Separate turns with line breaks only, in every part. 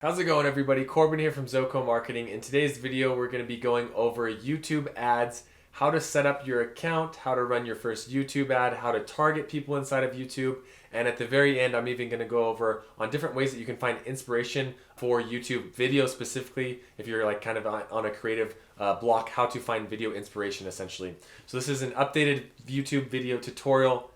How's it going, everybody? Corbin here from Zoco Marketing. In today's video, we're going to be going over YouTube ads, how to set up your account, how to run your first YouTube ad, how to target people inside of YouTube, and at the very end, I'm even going to go over on different ways that you can find inspiration for YouTube video specifically, if you're like kind of on a creative block, how to find video inspiration essentially. So this is an updated YouTube video tutorial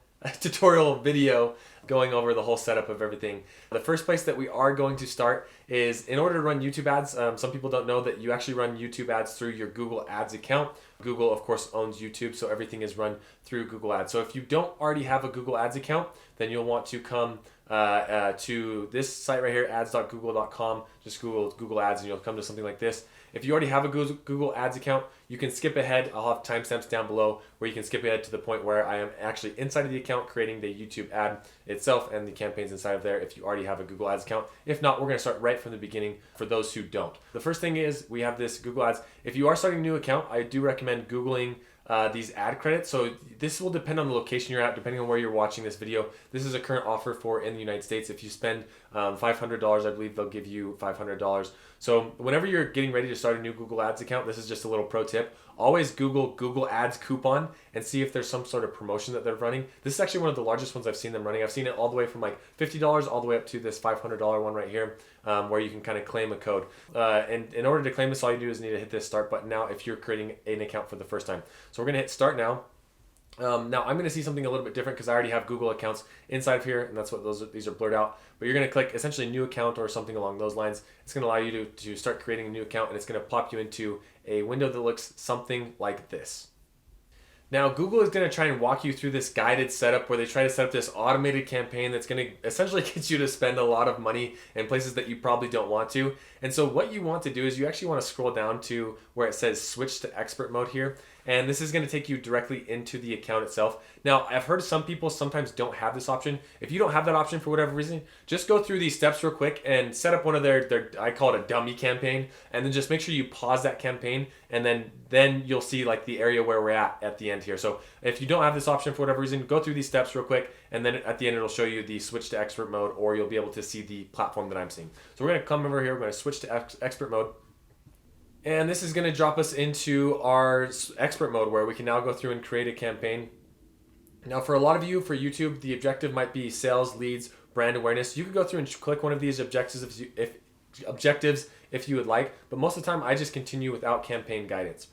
video going over the whole setup of everything. The first place that we are going to start is in order to run YouTube ads. Some people don't know that you actually run YouTube ads through your Google Ads account. Google, of course, owns YouTube, so everything is run through Google Ads. So if you don't already have a Google Ads account, then you'll want to come to this site right here, ads.google.com. Just Google Ads and you'll come to something like this. If you already have a Google Ads account, you can skip ahead. I'll have timestamps down below where you can skip ahead to the point where I am actually inside of the account creating the YouTube ad itself and the campaigns inside of there if you already have a Google Ads account. If not, we're going to start right from the beginning for those who don't. The first thing is we have this Google Ads. If you are starting a new account, I do recommend Googling these ad credits. So this will depend on the location you're at, depending on where you're watching this video. This is a current offer for in the United States. If you spend $500, I believe they'll give you $500. So whenever you're getting ready to start a new Google Ads account, this is just a little pro tip. Always Google Ads coupon and see if there's some sort of promotion that they're running. This is actually one of the largest ones I've seen them running. I've seen it all the way from like $50 all the way up to this $500 one right here, where you can kind of claim a code. And in order to claim this, all you do is need to hit this start button now if you're creating an account for the first time. So we're gonna hit start now. Now I'm going to see something a little bit different because I already have Google accounts inside of here, and that's what these are blurred out. But you're going to click essentially new account or something along those lines. It's going to allow you to start creating a new account, and it's going to pop you into a window that looks something like this. Now, Google is going to try and walk you through this guided setup where they try to set up this automated campaign that's going to essentially get you to spend a lot of money in places that you probably don't want to. And so what you want to do is you actually want to scroll down to where it says switch to expert mode here. And this is going to take you directly into the account itself. Now, I've heard some people sometimes don't have this option. If you don't have that option for whatever reason, just go through these steps real quick and set up one of their I call it a dummy campaign, and then just make sure you pause that campaign, and then you'll see like the area where we're at the end here. So if you don't have this option for whatever reason, go through these steps real quick, and then at the end it'll show you the switch to expert mode, or you'll be able to see the platform that I'm seeing. So we're going to come over here, we're going to switch to expert mode. And this is going to drop us into our expert mode where we can now go through and create a campaign. Now, for a lot of you, for YouTube, the objective might be sales, leads, brand awareness. You could go through and click one of these objectives if you would like, but most of the time I just continue without campaign guidance.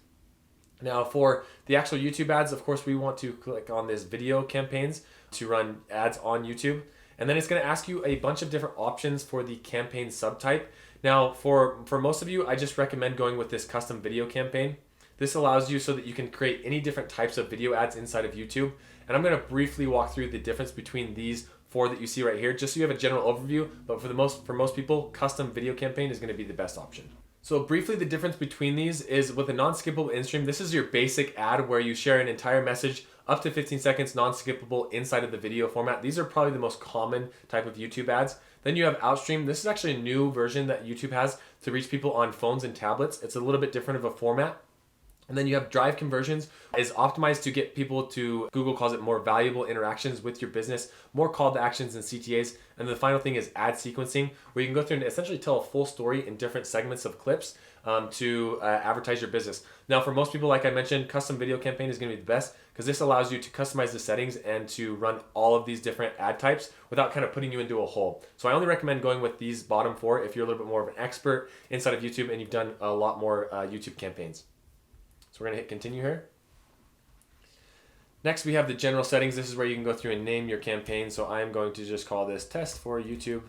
Now, for the actual YouTube ads, of course, we want to click on this video campaigns to run ads on YouTube. And then it's going to ask you a bunch of different options for the campaign subtype. Now, for most of you, I just recommend going with this custom video campaign. This allows you so that you can create any different types of video ads inside of YouTube. And I'm going to briefly walk through the difference between these four that you see right here, just so you have a general overview. But for most people, custom video campaign is going to be the best option. So briefly, the difference between these is with a non-skippable in-stream, this is your basic ad where you share an entire message up to 15 seconds, non-skippable inside of the video format. These are probably the most common type of YouTube ads. Then you have Outstream. This is actually a new version that YouTube has to reach people on phones and tablets. It's a little bit different of a format. And then you have Drive Conversions, is optimized to get people to, Google calls it more valuable interactions with your business, more call to actions and CTAs. And the final thing is ad sequencing, where you can go through and essentially tell a full story in different segments of clips to advertise your business. Now, for most people, like I mentioned, custom video campaign is going to be the best because this allows you to customize the settings and to run all of these different ad types without kind of putting you into a hole. So I only recommend going with these bottom four if you're a little bit more of an expert inside of YouTube and you've done a lot more YouTube campaigns. So we're going to hit continue here. Next, we have the general settings. This is where you can go through and name your campaign. So I'm going to just call this test for YouTube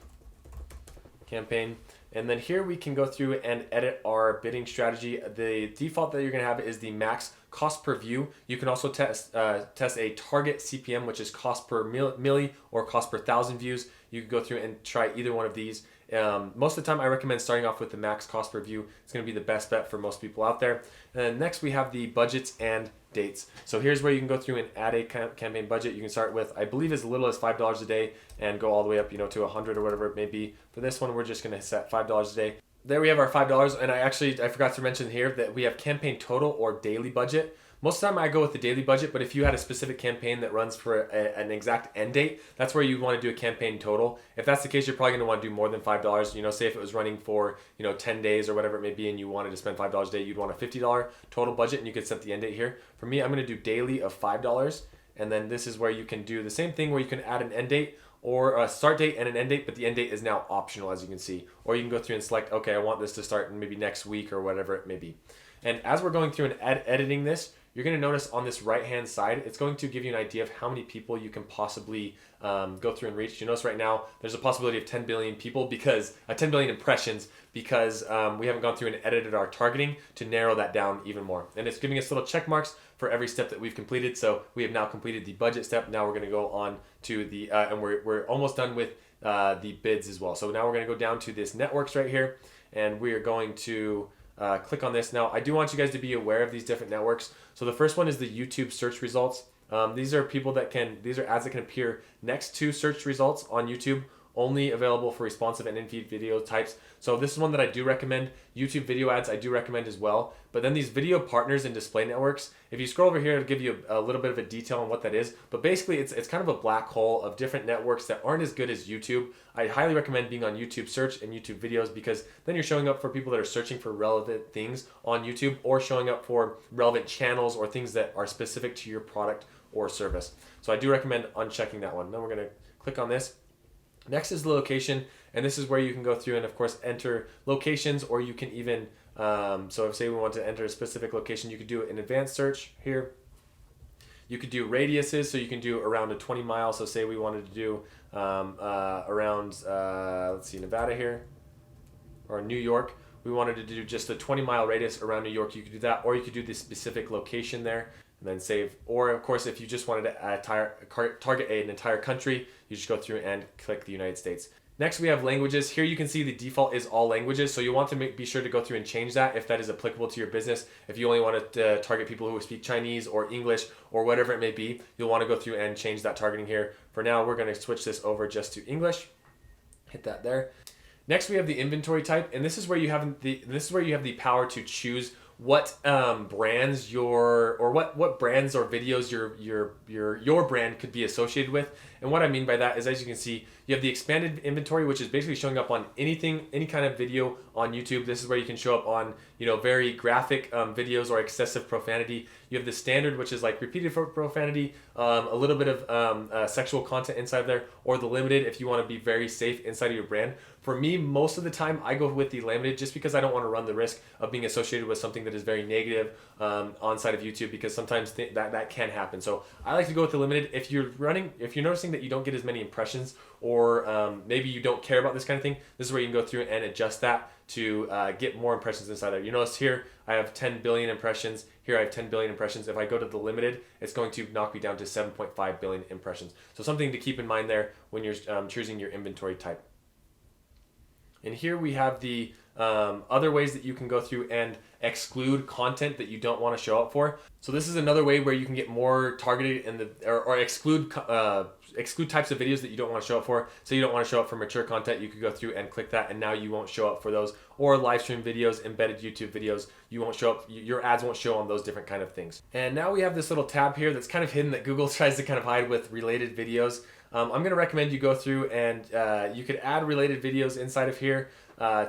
campaign. And then here we can go through and edit our bidding strategy. The default that you're going to have is the max cost per view. You can also test a target CPM, which is cost per milli or cost per 1,000 views. You can go through and try either one of these. Most of the time, I recommend starting off with the max cost per view. It's going to be the best bet for most people out there. And then next, we have the budgets and dates. So here's where you can go through and add a campaign budget. You can start with, I believe, as little as $5 a day and go all the way up, to 100 or whatever it may be. For this one, we're just going to set $5 a day. There we have our $5. And I forgot to mention here that we have campaign total or daily budget. Most of the time I go with the daily budget, but if you had a specific campaign that runs for an exact end date, that's where you want to do a campaign total. If that's the case, you're probably going to want to do more than $5. You know, say if it was running for, 10 days or whatever it may be, and you wanted to spend $5 a day, you'd want a $50 total budget, and you could set the end date here. For me, I'm going to do daily of $5, and then this is where you can do the same thing where you can add an end date or a start date and an end date, but the end date is now optional, as you can see. Or you can go through and select, okay, I want this to start in maybe next week or whatever it may be. And as we're going through and editing this, you're going to notice on this right-hand side, it's going to give you an idea of how many people you can possibly go through and reach. You notice right now, there's a possibility of 10 billion people because 10 billion impressions because we haven't gone through and edited our targeting to narrow that down even more. And it's giving us little check marks for every step that we've completed. So we have now completed the budget step. Now we're going to go on to the, and we're almost done with the bids as well. So now we're going to go down to this networks right here, and we are going to click on this. Now, I do want you guys to be aware of these different networks. So the first one is the YouTube search results. These are ads that can appear next to search results on YouTube, only available for responsive and in-feed video types. So this is one that I do recommend. YouTube video ads I do recommend as well. But then these video partners and display networks, if you scroll over here, it'll give you a little bit of a detail on what that is. But basically, it's kind of a black hole of different networks that aren't as good as YouTube. I highly recommend being on YouTube search and YouTube videos because then you're showing up for people that are searching for relevant things on YouTube or showing up for relevant channels or things that are specific to your product or service. So I do recommend unchecking that one. Then we're going to click on this. Next is the location, and this is where you can go through and of course enter locations, or you can even, so if say we want to enter a specific location, you could do an advanced search here. You could do radiuses, so you can do around a 20 miles. So say we wanted to do around, let's see, Nevada here, or New York. We wanted to do just a 20-mile radius around New York. You could do that, or you could do the specific location there and then save. Or of course, if you just wanted to target an entire country, you just go through and click the United States. Next, we have languages. Here you can see the default is all languages, so you want to be sure to go through and change that if that is applicable to your business. If you only want to target people who speak Chinese or English or whatever it may be, you'll want to go through and change that targeting here. For now, we're going to switch this over just to English. Hit that there. Next, we have the inventory type, and this is where you have the power to choose what brands what brands or videos your brand could be associated with. And what I mean by that is, as you can see, you have the expanded inventory, which is basically showing up on any kind of video on YouTube. This is where you can show up on very graphic videos or excessive profanity. You have the standard, which is like repeated profanity, a little bit of sexual content inside of there, or the limited if you want to be very safe inside of your brand. For me, most of the time, I go with the limited just because I don't want to run the risk of being associated with something that is very negative on side of YouTube, because sometimes that can happen. So I like to go with the limited. If you're noticing that you don't get as many impressions, or maybe you don't care about this kind of thing, this is where you can go through and adjust that to get more impressions inside there. You notice here I have 10 billion impressions. Here I have 10 billion impressions. If I go to the limited, it's going to knock me down to 7.5 billion impressions. So something to keep in mind there when you're choosing your inventory type. And here we have the other ways that you can go through and exclude content that you don't want to show up for. So this is another way where you can get more targeted in or exclude types of videos that you don't want to show up for. So you don't want to show up for mature content, you could go through and click that, and now you won't show up for those. Or live stream videos, embedded YouTube videos, you won't show up, your ads won't show on those different kind of things. And now we have this little tab here that's kind of hidden that Google tries to kind of hide with related videos. I'm going to recommend you go through and you could add related videos inside of here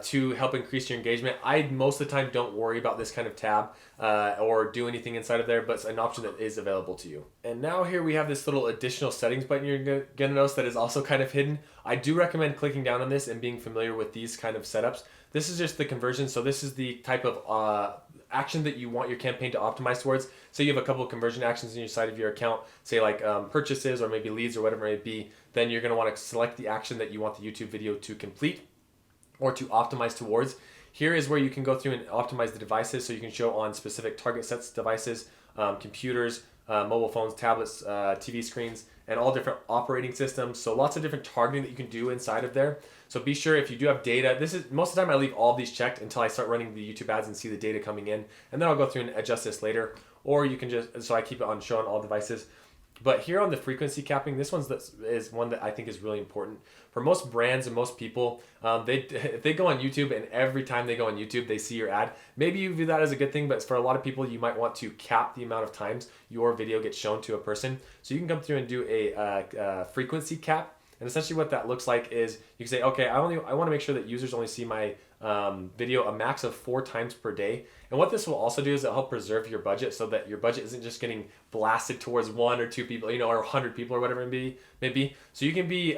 to help increase your engagement. I most of the time don't worry about this kind of tab or do anything inside of there, but it's an option that is available to you. And now here we have this little additional settings button you're going to notice that is also kind of hidden. I do recommend clicking down on this and being familiar with these kind of setups. This is just the conversion. So this is the type of action that you want your campaign to optimize towards. So you have a couple of conversion actions on your side of your account, say like purchases or maybe leads or whatever it may be. Then you're going to want to select the action that you want the YouTube video to complete or to optimize towards. Here is where you can go through and optimize the devices, so you can show on specific target sets devices, computers, mobile phones, tablets, TV screens, and all different operating systems. So lots of different targeting that you can do inside of there. So be sure if you do have data, most of the time I leave all of these checked until I start running the YouTube ads and see the data coming in, and then I'll go through and adjust this later. Or you can so I keep it on show on all devices. But here on the frequency capping, this is one that I think is really important for most brands and most people. If they go on YouTube and every time they go on YouTube they see your ad, maybe you view that as a good thing. But for a lot of people, you might want to cap the amount of times your video gets shown to a person. So you can come through and do a frequency cap. And essentially what that looks like is you can say, okay, I want to make sure that users only see my video a max of 4 times per day. And what this will also do is it'll help preserve your budget so that your budget isn't just getting blasted towards 1 or 2 people, or 100 people or whatever it may be. So you can be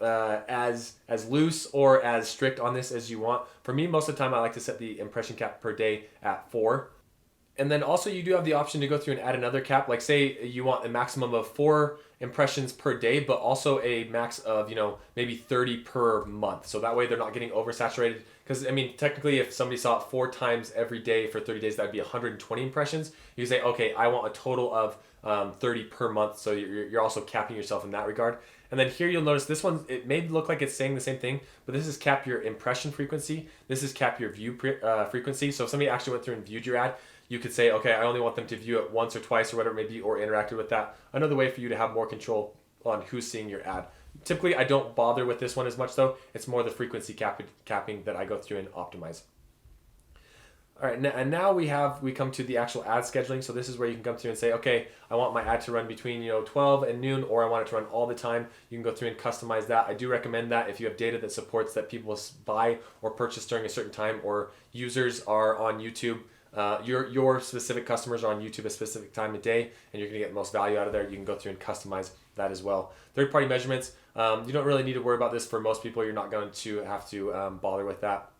as loose or as strict on this as you want. For me, most of the time I like to set the impression cap per day at 4. And then also you do have the option to go through and add another cap. Like say you want a maximum of 4 impressions per day, but also a max of, maybe 30 per month. So that way they're not getting oversaturated. Because technically if somebody saw it 4 times every day for 30 days, that'd be 120 impressions. You say, okay, I want a total of 30 per month. So you're also capping yourself in that regard. And then here you'll notice this one, it may look like it's saying the same thing, but this is cap your impression frequency. This is cap your view frequency. So if somebody actually went through and viewed your ad, you could say, okay, I only want them to view it once or twice or whatever it may be, or interacted with that. Another way for you to have more control on who's seeing your ad. Typically, I don't bother with this one as much though. It's more the frequency capping that I go through and optimize. All right, and now we come to the actual ad scheduling. So this is where you can come through and say, okay, I want my ad to run between 12 and noon, or I want it to run all the time. You can go through and customize that. I do recommend that if you have data that supports that people buy or purchase during a certain time, or users are on YouTube. Your specific customers are on YouTube a specific time of day, and you're going to get the most value out of there. You can go through and customize that as well. Third-party measurements, you don't really need to worry about this. For most people, you're not going to have to bother with that.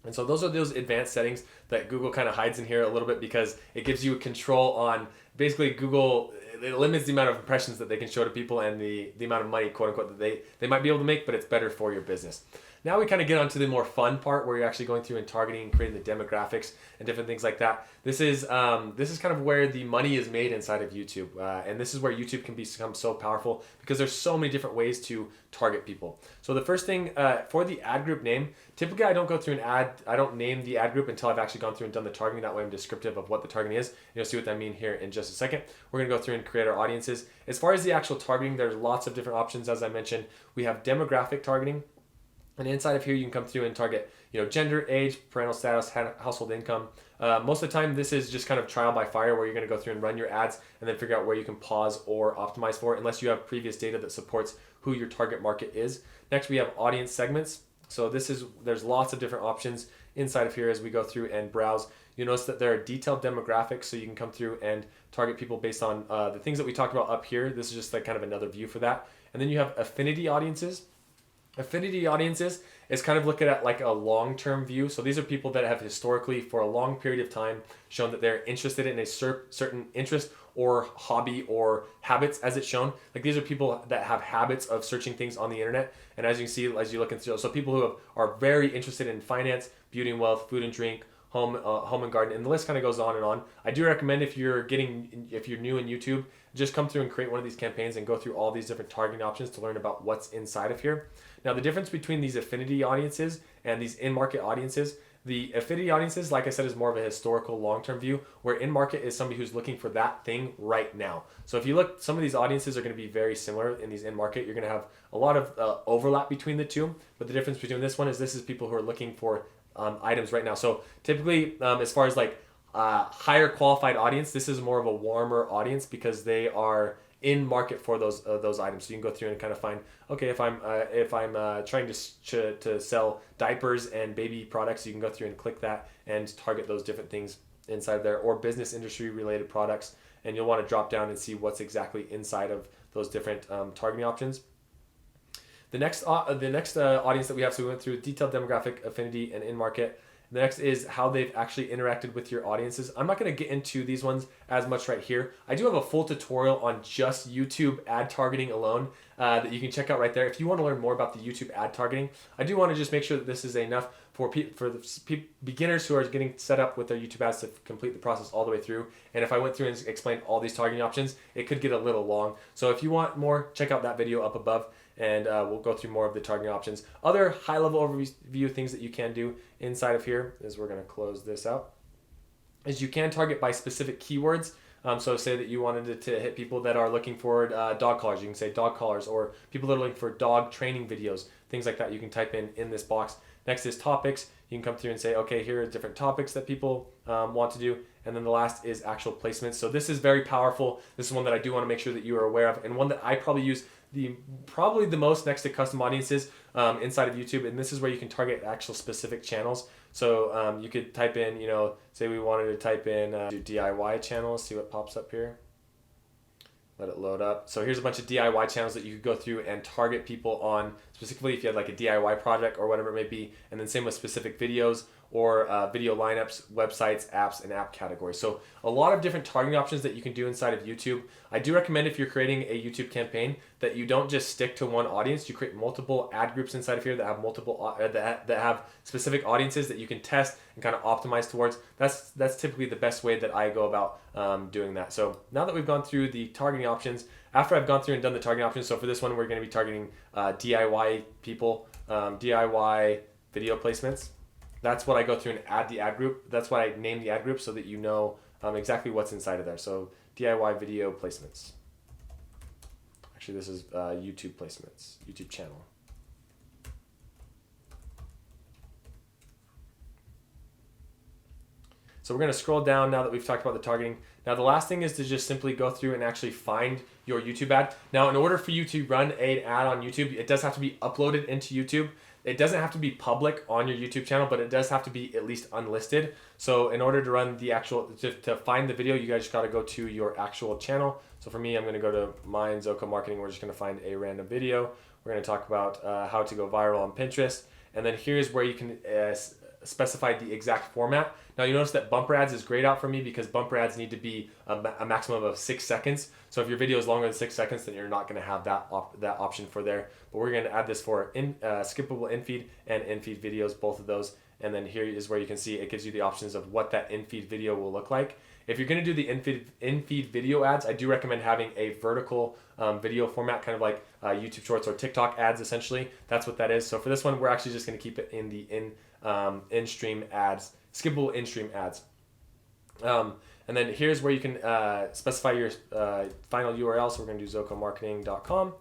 And so those are those advanced settings that Google kind of hides in here a little bit, because it gives you control on basically Google. It limits the amount of impressions that they can show to people and the amount of money, quote unquote, that they might be able to make, but it's better for your business. Now we kind of get onto the more fun part where you're actually going through and targeting and creating the demographics and different things like that. This is kind of where the money is made inside of YouTube, and this is where YouTube can become so powerful because there's so many different ways to target people. So the first thing for the ad group name, typically I don't go through I don't name the ad group until I've actually gone through and done the targeting. That way I'm descriptive of what the targeting is. You'll see what I mean here in just a second. We're gonna go through and create our audiences. As far as the actual targeting, there's lots of different options. As I mentioned, we have demographic targeting. And inside of here, you can come through and target, gender, age, parental status, household income. Most of the time, this is just kind of trial by fire, where you're going to go through and run your ads and then figure out where you can pause or optimize for, unless you have previous data that supports who your target market is. Next, we have audience segments. So there's lots of different options inside of here as we go through and browse. You'll notice that there are detailed demographics, so you can come through and target people based on the things that we talked about up here. This is just like kind of another view for that. And then you have affinity audiences. Affinity audiences is kind of looking at like a long-term view. So these are people that have historically, for a long period of time, shown that they're interested in a certain interest or hobby or habits, as it's shown. Like these are people that have habits of searching things on the internet. And as you can see, as you look into, so people who are very interested in finance, beauty and wealth, food and drink, home and garden, and the list kind of goes on and on. I do recommend if you're new in YouTube, just come through and create one of these campaigns and go through all these different targeting options to learn about what's inside of here. Now, the difference between these affinity audiences and these in-market audiences, the affinity audiences, like I said, is more of a historical long-term view, where in-market is somebody who's looking for that thing right now. So if you look, some of these audiences are going to be very similar in these in-market. You're going to have a lot of overlap between the two, but the difference between this is people who are looking for items right now. So typically, as far as like higher qualified audience, this is more of a warmer audience because they are in market for those items. So you can go through and kind of find, okay, if I'm trying to sell diapers and baby products, you can go through and click that and target those different things inside there, or business industry related products, and you'll want to drop down and see what's exactly inside of those different targeting options. The next audience that we have, so we went through detailed demographic, affinity, and in-market. The next is how they've actually interacted with your audiences. I'm not going to get into these ones as much right here. I do have a full tutorial on just YouTube ad targeting alone that you can check out right there. If you want to learn more about the YouTube ad targeting, I do want to just make sure that this is enough for the beginners who are getting set up with their YouTube ads to complete the process all the way through. And if I went through and explained all these targeting options, it could get a little long. So if you want more, check out that video up above, and we'll go through more of the targeting options. Other high-level overview things that you can do inside of here is, we're going to close this out, is you can target by specific keywords. So say that you wanted to hit people that are looking for dog collars, you can say dog collars, or people that are looking for dog training videos, things like that. You can type in this box. Next is topics. You can come through and say, okay, here are different topics that people want to do. And then the last is actual placements. So this is very powerful. This is one that I do want to make sure that you are aware of, and one that I probably use probably the most next to custom audiences inside of YouTube. And this is where you can target actual specific channels. So you could type in, say we wanted to type in do DIY channels, see what pops up here. Let it load up. So here's a bunch of DIY channels that you could go through and target people on, specifically if you had like a DIY project or whatever it may be. And then same with specific videos or video lineups, websites, apps, and app categories. So a lot of different targeting options that you can do inside of YouTube. I do recommend, if you're creating a YouTube campaign, that you don't just stick to one audience. You create multiple ad groups inside of here that have multiple that have specific audiences that you can test and kind of optimize towards. That's typically the best way that I go about doing that. So now that we've gone through the targeting options, after I've gone through and done the targeting options, so for this one we're going to be targeting DIY people, DIY video placements. That's what I go through and add the ad group. That's why I name the ad group, so that you know exactly what's inside of there. So DIY video placements. Actually, this is YouTube placements, YouTube channel. So we're going to scroll down now that we've talked about the targeting. Now the last thing is to just simply go through and actually find your YouTube ad. Now in order for you to run an ad on YouTube, it does have to be uploaded into YouTube. It doesn't have to be public on your YouTube channel, but it does have to be at least unlisted. So in order to run the actual, to find the video, you guys just got to go to your actual channel. So for me, I'm going to go to mine, Zoko Marketing. We're just going to find a random video. We're going to talk about how to go viral on Pinterest. And then here's where you can specify the exact format. Now you notice that bumper ads is grayed out for me because bumper ads need to be a maximum of 6 seconds. So if your video is longer than 6 seconds, then you're not going to have that option for there. But we're going to add this for skippable in-feed and in-feed videos, both of those. And then here is where you can see it gives you the options of what that in-feed video will look like. If you're going to do the in-feed video ads, I do recommend having a vertical video format, kind of like YouTube Shorts or TikTok ads, essentially. That's what that is. So for this one, we're actually just going to keep it in the in-stream ads, skippable in-stream ads. And then here's where you can specify your final URL. So we're going to do zocomarketing.com.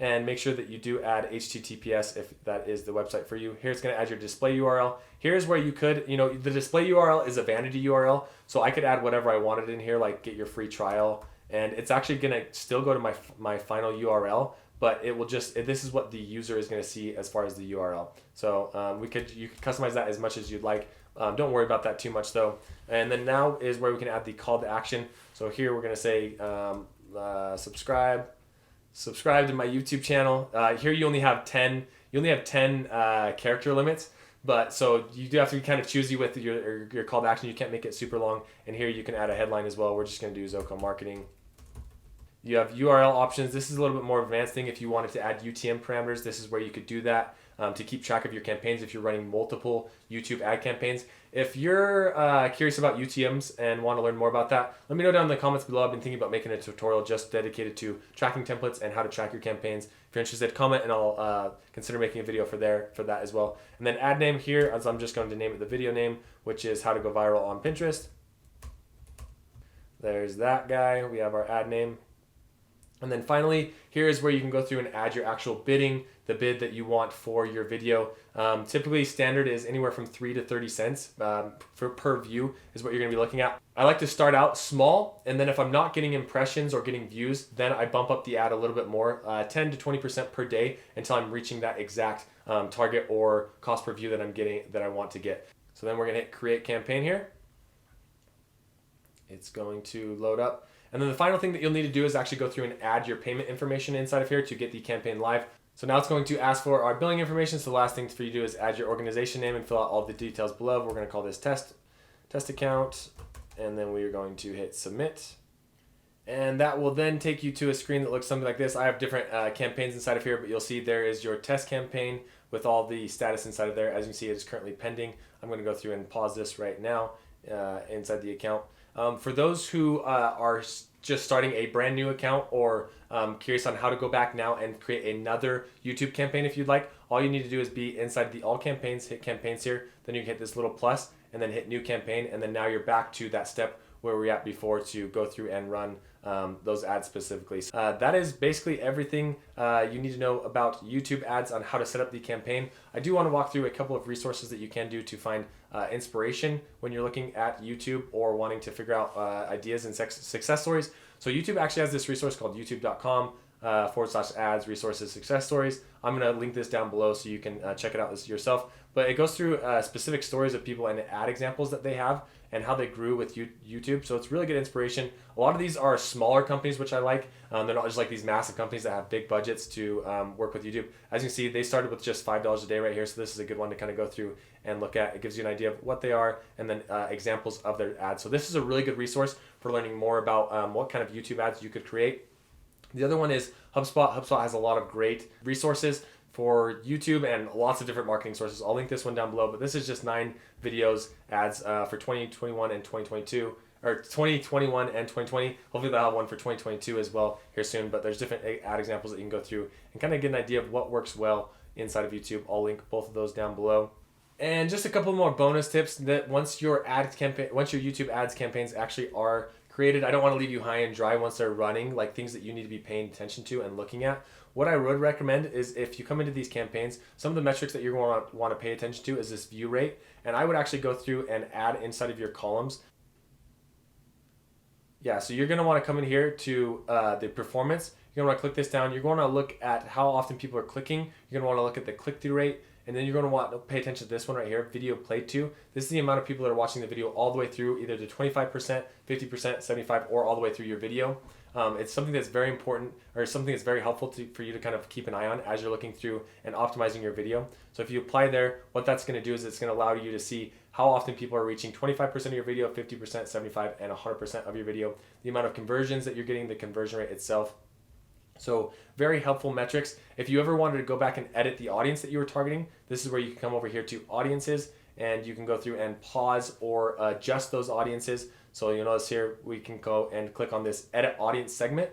And make sure that you do add HTTPS if that is the website for you. Here's going to add your display URL. Here's where you could, the display URL is a vanity URL. So I could add whatever I wanted in here, like get your free trial. And it's actually going to still go to my final URL, but it will just, this is what the user is going to see as far as the URL. So you could customize that as much as you'd like. Don't worry about that too much though. And then now is where we can add the call to action. So here we're going to say subscribe to my YouTube channel. Here you only have 10 character limits, but so you do have to be kind of choosy with your call to action. You can't make it super long. And here you can add a headline as well. We're just going to do Zoko Marketing. You have URL options. This is a little bit more advanced thing. If you wanted to add UTM parameters, this is where you could do that to keep track of your campaigns if you're running multiple YouTube ad campaigns. If you're curious about UTMs and want to learn more about that, let me know down in the comments below. I've been thinking about making a tutorial just dedicated to tracking templates and how to track your campaigns. If you're interested, comment and I'll consider making a video for that as well. And then ad name here, as I'm just going to name it the video name, which is how to go viral on Pinterest. There's that guy. We have our ad name. And then finally, here is where you can go through and add your actual bidding, the bid that you want for your video. Typically, standard is anywhere from 3 to 30 cents per view is what you're going to be looking at. I like to start out small, and then if I'm not getting impressions or getting views, then I bump up the ad a little bit more, 10 to 20% per day until I'm reaching that exact target or cost per view that I'm getting, that I want to get. So then we're going to hit create campaign here. It's going to load up. And then the final thing that you'll need to do is actually go through and add your payment information inside of here to get the campaign live. So now it's going to ask for our billing information. So the last thing for you to do is add your organization name and fill out all the details below. We're going to call this test account, and then we are going to hit submit. And that will then take you to a screen that looks something like this. I have different campaigns inside of here, but you'll see there is your test campaign with all the status inside of there. As you can see, it is currently pending. I'm going to go through and pause this right now inside the account. For those who are just starting a brand new account or curious on how to go back now and create another YouTube campaign if you'd like, all you need to do is be inside the all campaigns, hit campaigns here, then you can hit this little plus and then hit new campaign, and then now you're back to that step where we're at before to go through and run those ads specifically. That is basically everything you need to know about YouTube ads on how to set up the campaign. I do want to walk through a couple of resources that you can do to find inspiration when you're looking at YouTube or wanting to figure out ideas and success stories. So YouTube actually has this resource called youtube.com /ads resources success stories. I'm going to link this down below so you can check it out yourself. But it goes through specific stories of people and ad examples that they have and how they grew with YouTube. So it's really good inspiration. A lot of these are smaller companies, which I like. They're not just like these massive companies that have big budgets to work with YouTube. As you can see, they started with just $5 a day right here. So this is a good one to kind of go through and look at. It gives you an idea of what they are and then examples of their ads. So this is a really good resource for learning more about what kind of YouTube ads you could create. The other one is HubSpot. HubSpot has a lot of great resources for YouTube and lots of different marketing sources. I'll link this one down below, but this is just 9 videos ads for 2021 and 2022, or 2021 and 2020. Hopefully they'll have one for 2022 as well here soon, but there's different ad examples that you can go through and kind of get an idea of what works well inside of YouTube. I'll link both of those down below. And just a couple more bonus tips that once your YouTube ads campaigns actually are created, I don't want to leave you high and dry once they're running, like things that you need to be paying attention to and looking at. What I would recommend is if you come into these campaigns, some of the metrics that you're going to want to pay attention to is this view rate. And I would actually go through and add inside of your columns. Yeah, so you're going to want to come in here to the performance. You're going to want to click this down. You're going to look at how often people are clicking. You're going to want to look at the click-through rate. And then you're going to want to pay attention to this one right here, video played to. This is the amount of people that are watching the video all the way through, either to 25%, 50%, 75%, or all the way through your video. It's something that's very important, or something that's very helpful for you to kind of keep an eye on as you're looking through and optimizing your video. So if you apply there, what that's going to do is it's going to allow you to see how often people are reaching 25% of your video, 50%, 75%, and 100% of your video. The amount of conversions that you're getting, the conversion rate itself. So very helpful metrics. If you ever wanted to go back and edit the audience that you were targeting, this is where you can come over here to audiences and you can go through and pause or adjust those audiences. So you'll notice here we can go and click on this edit audience segment.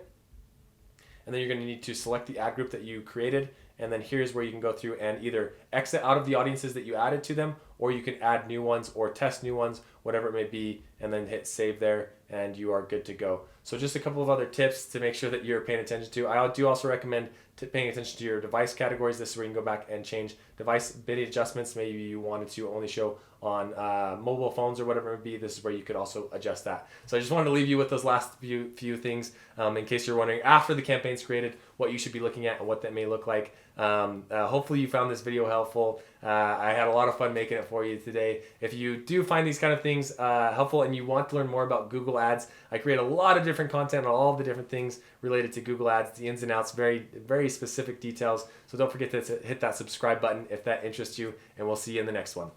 And then you're going to need to select the ad group that you created. And then here's where you can go through and either exit out of the audiences that you added to them, or you can add new ones or test new ones, whatever it may be, and then hit save there and you are good to go. So just a couple of other tips to make sure that you're paying attention to. I do also recommend paying attention to your device categories. This is where you can go back and change device bid adjustments. Maybe you wanted to only show on mobile phones or whatever it may be. This is where you could also adjust that. So I just wanted to leave you with those last few things in case you're wondering after the campaign's created what you should be looking at and what that may look like. Hopefully you found this video helpful. I had a lot of fun making it for you today. If you do find these kind of things helpful and you want to learn more about Google Ads, I create a lot of different content on all the different things related to Google Ads, the ins and outs, very, very specific details. So don't forget to hit that subscribe button if that interests you, and we'll see you in the next one.